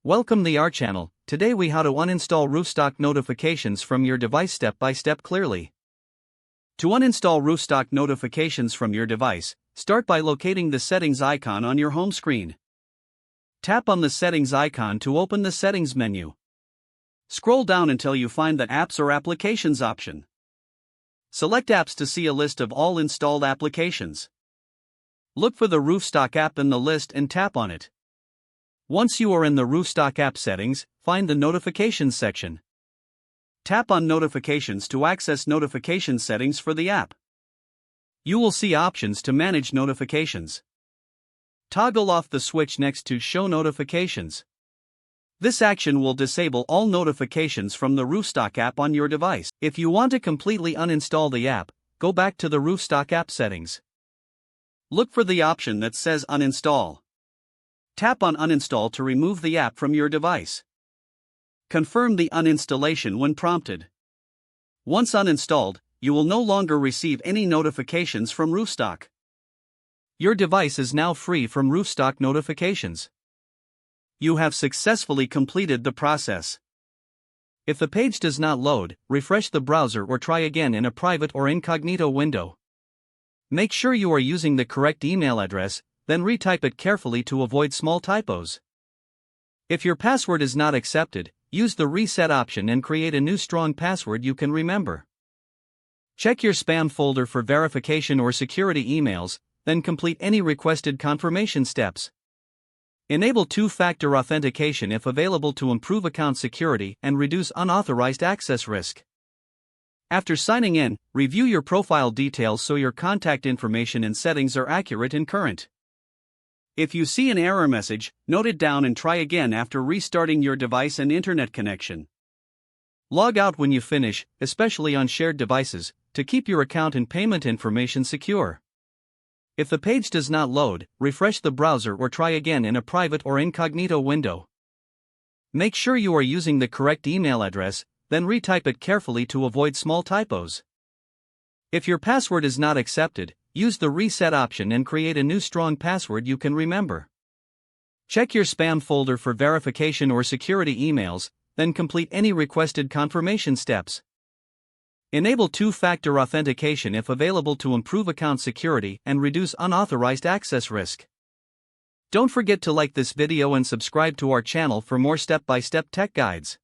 Welcome to our channel. Today we how to uninstall Roofstock notifications from your device step by step clearly. To uninstall Roofstock notifications from your device, start by locating the settings icon on your home screen. Tap on the settings icon to open the settings menu. Scroll down until you find the apps or applications option. Select apps to see a list of all installed applications. Look for the Roofstock app in the list and tap on it. Once you are in the Roofstock app settings, find the Notifications section. Tap on Notifications to access notification settings for the app. You will see options to manage notifications. Toggle off the switch next to Show Notifications. This action will disable all notifications from the Roofstock app on your device. If you want to completely uninstall the app, go back to the Roofstock app settings. Look for the option that says Uninstall. Tap on Uninstall to remove the app from your device. Confirm the uninstallation when prompted. Once uninstalled, you will no longer receive any notifications from Roofstock. Your device is now free from Roofstock notifications. You have successfully completed the process. If the page does not load, refresh the browser or try again in a private or incognito window. Make sure you are using the correct email address, then retype it carefully to avoid small typos. If your password is not accepted, use the reset option and create a new strong password you can remember. Check your spam folder for verification or security emails, then complete any requested confirmation steps. Enable two-factor authentication if available to improve account security and reduce unauthorized access risk. After signing in, review your profile details so your contact information and settings are accurate and current. If you see an error message, note it down and try again after restarting your device and internet connection. Log out when you finish, especially on shared devices, to keep your account and payment information secure. If the page does not load, refresh the browser or try again in a private or incognito window. Make sure you are using the correct email address, then retype it carefully to avoid small typos. If your password is not accepted, use the reset option and create a new strong password you can remember. Check your spam folder for verification or security emails, then complete any requested confirmation steps. Enable two-factor authentication if available to improve account security and reduce unauthorized access risk. Don't forget to like this video and subscribe to our channel for more step-by-step tech guides.